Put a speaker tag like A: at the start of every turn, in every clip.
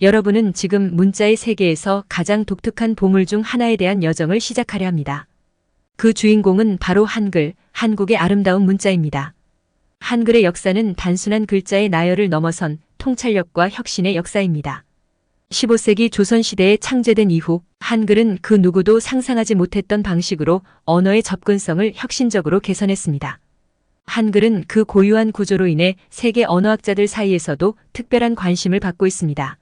A: 여러분은 지금 문자의 세계에서 가장 독특한 보물 중 하나에 대한 여정을 시작하려 합니다. 그 주인공은 바로 한글, 한국의 아름다운 문자입니다. 한글의 역사는 단순한 글자의 나열을 넘어선 통찰력과 혁신의 역사입니다. 15세기 조선시대에 창제된 이후 한글은 그 누구도 상상하지 못했던 방식으로 언어의 접근성을 혁신적으로 개선했습니다. 한글은 그 고유한 구조로 인해 세계 언어학자들 사이에서도 특별한 관심을 받고 있습니다.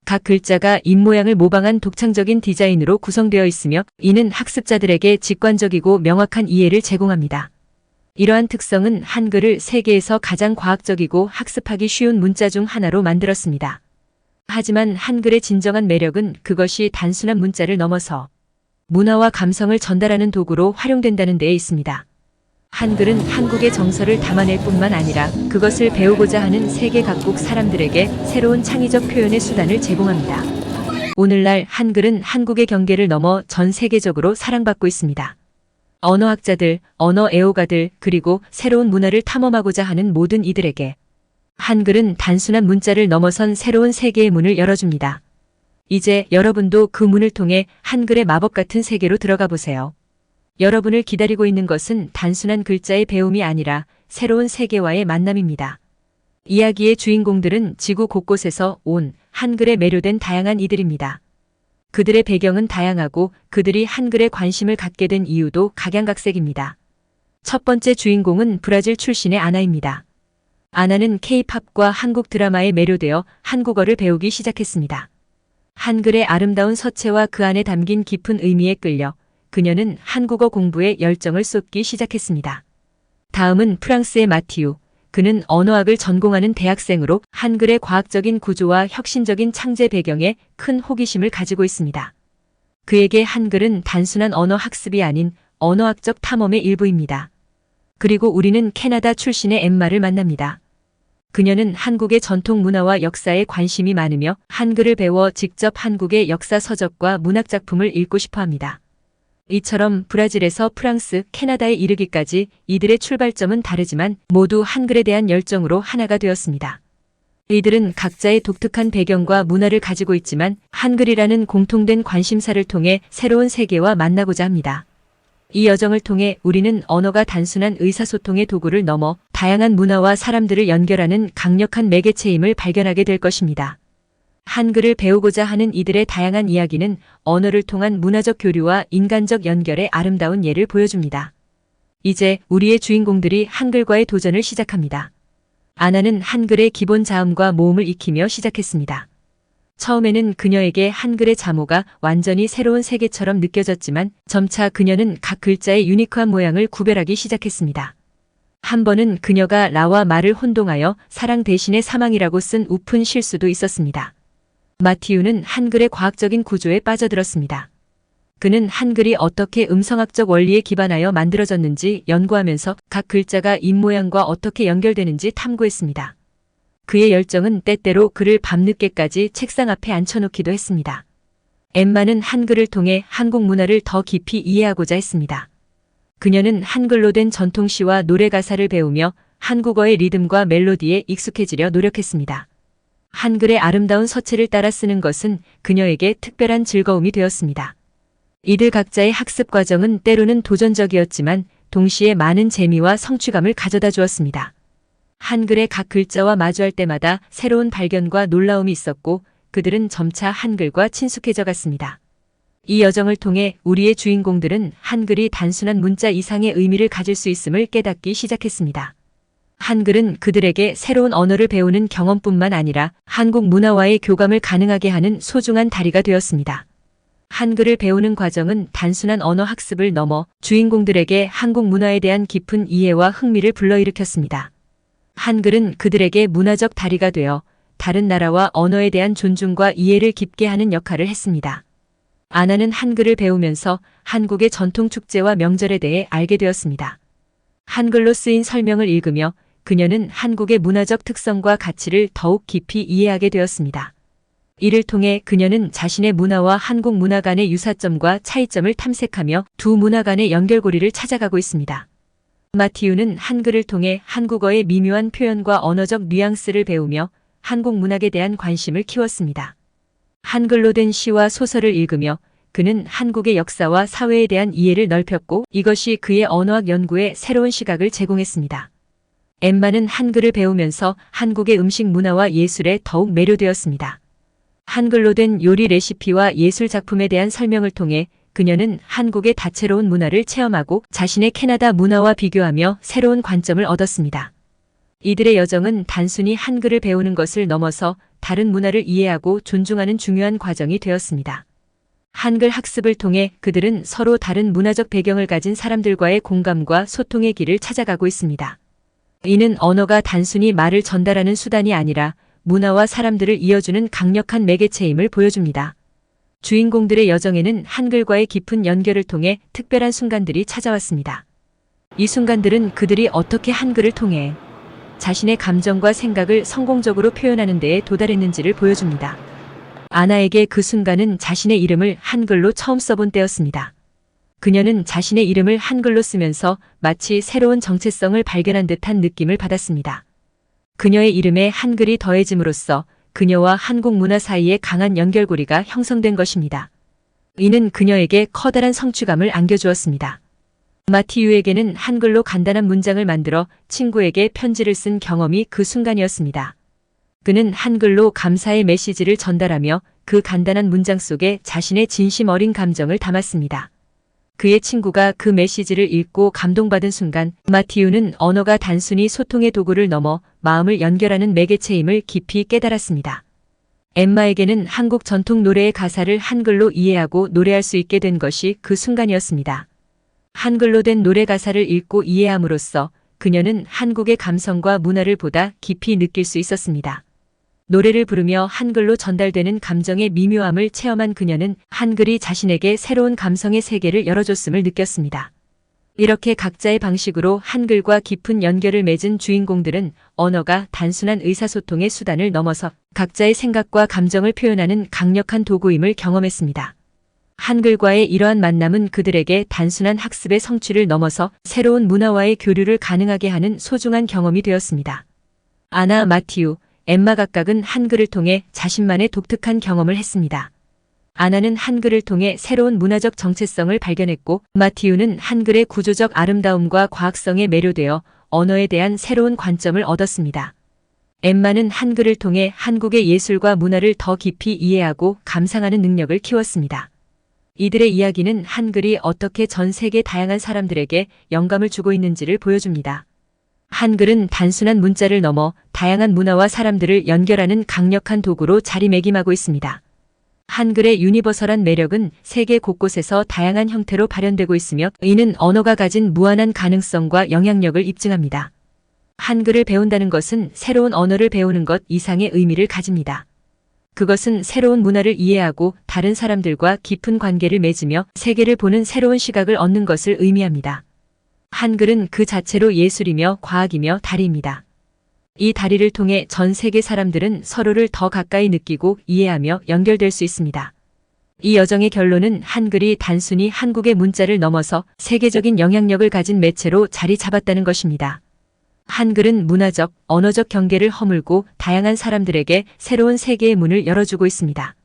A: 각 글자가 입모양을 모방한 독창적인 디자인으로 구성되어 있으며 이는 학습자들에게 직관적이고 명확한 이해를 제공합니다. 이러한 특성은 한글을 세계에서 가장 과학적이고 학습하기 쉬운 문자 중 하나로 만들었습니다. 하지만 한글의 진정한 매력은 그것이 단순한 문자를 넘어서 문화와 감성을 전달하는 도구로 활용된다는 데에 있습니다. 한글은 한국의 정서를 담아낼 뿐만 아니라 그것을 배우고자 하는 세계 각국 사람들에게 새로운 창의적 표현의 수단을 제공합니다. 오늘날 한글은 한국의 경계를 넘어 전 세계적으로 사랑받고 있습니다. 언어학자들, 언어 애호가들, 그리고 새로운 문화를 탐험하고자 하는 모든 이들에게 한글은 단순한 문자를 넘어선 새로운 세계의 문을 열어줍니다. 이제 여러분도 그 문을 통해 한글의 마법 같은 세계로 들어가 보세요. 여러분을 기다리고 있는 것은 단순한 글자의 배움이 아니라 새로운 세계와의 만남입니다. 이야기의 주인공들은 지구 곳곳에서 온 한글에 매료된 다양한 이들입니다. 그들의 배경은 다양하고 그들이 한글에 관심을 갖게 된 이유도 각양각색입니다. 첫 번째 주인공은 브라질 출신의 아나입니다. 아나는 K-팝과 한국 드라마에 매료되어 한국어를 배우기 시작했습니다. 한글의 아름다운 서체와 그 안에 담긴 깊은 의미에 끌려 그녀는 한국어 공부에 열정을 쏟기 시작했습니다. 다음은 프랑스의 마티유. 그는 언어학을 전공하는 대학생으로 한글의 과학적인 구조와 혁신적인 창제 배경에 큰 호기심을 가지고 있습니다. 그에게 한글은 단순한 언어 학습이 아닌 언어학적 탐험의 일부입니다. 그리고 우리는 캐나다 출신의 엠마를 만납니다. 그녀는 한국의 전통 문화와 역사에 관심이 많으며 한글을 배워 직접 한국의 역사 서적과 문학작품을 읽고 싶어 합니다. 이처럼 브라질에서 프랑스, 캐나다에 이르기까지 이들의 출발점은 다르지만 모두 한글에 대한 열정으로 하나가 되었습니다. 이들은 각자의 독특한 배경과 문화를 가지고 있지만 한글이라는 공통된 관심사를 통해 새로운 세계와 만나고자 합니다. 이 여정을 통해 우리는 언어가 단순한 의사소통의 도구를 넘어 다양한 문화와 사람들을 연결하는 강력한 매개체임을 발견하게 될 것입니다. 한글을 배우고자 하는 이들의 다양한 이야기는 언어를 통한 문화적 교류와 인간적 연결의 아름다운 예를 보여줍니다. 이제 우리의 주인공들이 한글과의 도전을 시작합니다. 아나는 한글의 기본 자음과 모음을 익히며 시작했습니다. 처음에는 그녀에게 한글의 자모가 완전히 새로운 세계처럼 느껴졌지만 점차 그녀는 각 글자의 유니크한 모양을 구별하기 시작했습니다. 한 번은 그녀가 라와 마를 혼동하여 사랑 대신에 사망이라고 쓴 우픈 실수도 있었습니다. 마티유는 한글의 과학적인 구조에 빠져들었습니다. 그는 한글이 어떻게 음성학적 원리에 기반하여 만들어졌는지 연구하면서 각 글자가 입모양과 어떻게 연결되는지 탐구했습니다. 그의 열정은 때때로 그를 밤늦게까지 책상 앞에 앉혀놓기도 했습니다. 엠마는 한글을 통해 한국 문화를 더 깊이 이해하고자 했습니다. 그녀는 한글로 된 전통시와 노래 가사를 배우며 한국어의 리듬과 멜로디에 익숙해지려 노력했습니다. 한글의 아름다운 서체를 따라 쓰는 것은 그녀에게 특별한 즐거움이 되었습니다. 이들 각자의 학습 과정은 때로는 도전적이었지만 동시에 많은 재미와 성취감을 가져다 주었습니다. 한글의 각 글자와 마주할 때마다 새로운 발견과 놀라움이 있었고 그들은 점차 한글과 친숙해져 갔습니다. 이 여정을 통해 우리의 주인공들은 한글이 단순한 문자 이상의 의미를 가질 수 있음을 깨닫기 시작했습니다. 한글은 그들에게 새로운 언어를 배우는 경험뿐만 아니라 한국 문화와의 교감을 가능하게 하는 소중한 다리가 되었습니다. 한글을 배우는 과정은 단순한 언어 학습을 넘어 주인공들에게 한국 문화에 대한 깊은 이해와 흥미를 불러일으켰습니다. 한글은 그들에게 문화적 다리가 되어 다른 나라와 언어에 대한 존중과 이해를 깊게 하는 역할을 했습니다. 아나는 한글을 배우면서 한국의 전통 축제와 명절에 대해 알게 되었습니다. 한글로 쓰인 설명을 읽으며 그녀는 한국의 문화적 특성과 가치를 더욱 깊이 이해하게 되었습니다. 이를 통해 그녀는 자신의 문화와 한국 문화 간의 유사점과 차이점을 탐색하며 두 문화 간의 연결고리를 찾아가고 있습니다. 마티유는 한글을 통해 한국어의 미묘한 표현과 언어적 뉘앙스를 배우며 한국 문학에 대한 관심을 키웠습니다. 한글로 된 시와 소설을 읽으며 그는 한국의 역사와 사회에 대한 이해를 넓혔고 이것이 그의 언어학 연구에 새로운 시각을 제공했습니다. 엠마는 한글을 배우면서 한국의 음식 문화와 예술에 더욱 매료되었습니다. 한글로 된 요리 레시피와 예술 작품에 대한 설명을 통해 그녀는 한국의 다채로운 문화를 체험하고 자신의 캐나다 문화와 비교하며 새로운 관점을 얻었습니다. 이들의 여정은 단순히 한글을 배우는 것을 넘어서 다른 문화를 이해하고 존중하는 중요한 과정이 되었습니다. 한글 학습을 통해 그들은 서로 다른 문화적 배경을 가진 사람들과의 공감과 소통의 길을 찾아가고 있습니다. 이는 언어가 단순히 말을 전달하는 수단이 아니라 문화와 사람들을 이어주는 강력한 매개체임을 보여줍니다. 주인공들의 여정에는 한글과의 깊은 연결을 통해 특별한 순간들이 찾아왔습니다. 이 순간들은 그들이 어떻게 한글을 통해 자신의 감정과 생각을 성공적으로 표현하는 데에 도달했는지를 보여줍니다. 아나에게 그 순간은 자신의 이름을 한글로 처음 써본 때였습니다. 그녀는 자신의 이름을 한글로 쓰면서 마치 새로운 정체성을 발견한 듯한 느낌을 받았습니다. 그녀의 이름에 한글이 더해짐으로써 그녀와 한국 문화 사이에 강한 연결고리가 형성된 것입니다. 이는 그녀에게 커다란 성취감을 안겨주었습니다. 마티유에게는 한글로 간단한 문장을 만들어 친구에게 편지를 쓴 경험이 그 순간이었습니다. 그는 한글로 감사의 메시지를 전달하며 그 간단한 문장 속에 자신의 진심 어린 감정을 담았습니다. 그의 친구가 그 메시지를 읽고 감동받은 순간 마티유는 언어가 단순히 소통의 도구를 넘어 마음을 연결하는 매개체임을 깊이 깨달았습니다. 엠마에게는 한국 전통 노래의 가사를 한글로 이해하고 노래할 수 있게 된 것이 그 순간이었습니다. 한글로 된 노래 가사를 읽고 이해함으로써 그녀는 한국의 감성과 문화를 보다 깊이 느낄 수 있었습니다. 노래를 부르며 한글로 전달되는 감정의 미묘함을 체험한 그녀는 한글이 자신에게 새로운 감성의 세계를 열어줬음을 느꼈습니다. 이렇게 각자의 방식으로 한글과 깊은 연결을 맺은 주인공들은 언어가 단순한 의사소통의 수단을 넘어서 각자의 생각과 감정을 표현하는 강력한 도구임을 경험했습니다. 한글과의 이러한 만남은 그들에게 단순한 학습의 성취를 넘어서 새로운 문화와의 교류를 가능하게 하는 소중한 경험이 되었습니다. 아나, 마티유, 엠마 각각은 한글을 통해 자신만의 독특한 경험을 했습니다. 아나는 한글을 통해 새로운 문화적 정체성을 발견했고 마티유는 한글의 구조적 아름다움과 과학성에 매료되어 언어에 대한 새로운 관점을 얻었습니다. 엠마는 한글을 통해 한국의 예술과 문화를 더 깊이 이해하고 감상하는 능력을 키웠습니다. 이들의 이야기는 한글이 어떻게 전 세계 다양한 사람들에게 영감을 주고 있는지를 보여줍니다. 한글은 단순한 문자를 넘어 다양한 문화와 사람들을 연결하는 강력한 도구로 자리매김하고 있습니다. 한글의 유니버설한 매력은 세계 곳곳에서 다양한 형태로 발현되고 있으며 이는 언어가 가진 무한한 가능성과 영향력을 입증합니다. 한글을 배운다는 것은 새로운 언어를 배우는 것 이상의 의미를 가집니다. 그것은 새로운 문화를 이해하고 다른 사람들과 깊은 관계를 맺으며 세계를 보는 새로운 시각을 얻는 것을 의미합니다. 한글은 그 자체로 예술이며 과학이며 다리입니다. 이 다리를 통해 전 세계 사람들은 서로를 더 가까이 느끼고 이해하며 연결될 수 있습니다. 이 여정의 결론은 한글이 단순히 한국의 문자를 넘어서 세계적인 영향력을 가진 매체로 자리 잡았다는 것입니다. 한글은 문화적, 언어적 경계를 허물고 다양한 사람들에게 새로운 세계의 문을 열어주고 있습니다.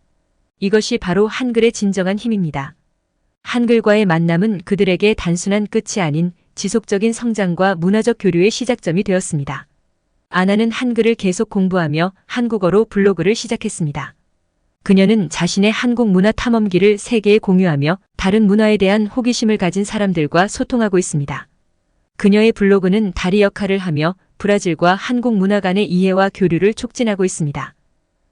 A: 이것이 바로 한글의 진정한 힘입니다. 한글과의 만남은 그들에게 단순한 끝이 아닌 지속적인 성장과 문화적 교류의 시작점이 되었습니다. 아나는 한글을 계속 공부하며 한국어로 블로그를 시작했습니다. 그녀는 자신의 한국 문화 탐험기를 세계에 공유하며 다른 문화에 대한 호기심을 가진 사람들과 소통하고 있습니다. 그녀의 블로그는 다리 역할을 하며 브라질과 한국 문화 간의 이해와 교류를 촉진하고 있습니다.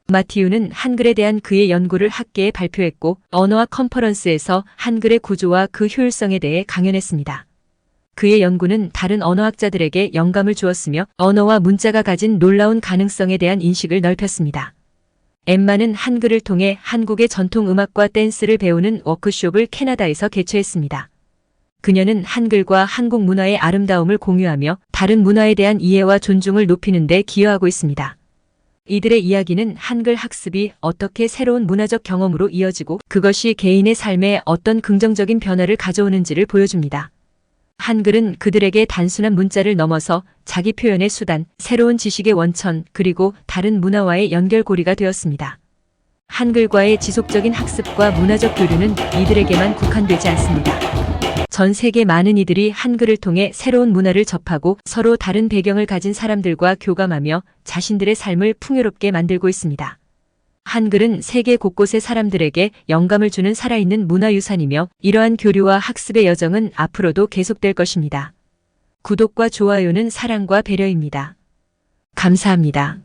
A: 마티유는 한글에 대한 그의 연구를 학계에 발표했고 언어학 컨퍼런스에서 한글의 구조와 그 효율성에 대해 강연했습니다. 그의 연구는 다른 언어학자들에게 영감을 주었으며 언어와 문자가 가진 놀라운 가능성에 대한 인식을 넓혔습니다. 엠마는 한글을 통해 한국의 전통 음악과 댄스를 배우는 워크숍을 캐나다에서 개최했습니다. 그녀는 한글과 한국 문화의 아름다움을 공유하며 다른 문화에 대한 이해와 존중을 높이는 데 기여하고 있습니다. 이들의 이야기는 한글 학습이 어떻게 새로운 문화적 경험으로 이어지고 그것이 개인의 삶에 어떤 긍정적인 변화를 가져오는지를 보여줍니다. 한글은 그들에게 단순한 문자를 넘어서 자기 표현의 수단, 새로운 지식의 원천, 그리고 다른 문화와의 연결고리가 되었습니다. 한글과의 지속적인 학습과 문화적 교류는 이들에게만 국한되지 않습니다. 전 세계 많은 이들이 한글을 통해 새로운 문화를 접하고 서로 다른 배경을 가진 사람들과 교감하며 자신들의 삶을 풍요롭게 만들고 있습니다. 한글은 세계 곳곳의 사람들에게 영감을 주는 살아있는 문화유산이며 이러한 교류와 학습의 여정은 앞으로도 계속될 것입니다. 구독과 좋아요는 사랑과 배려입니다. 감사합니다.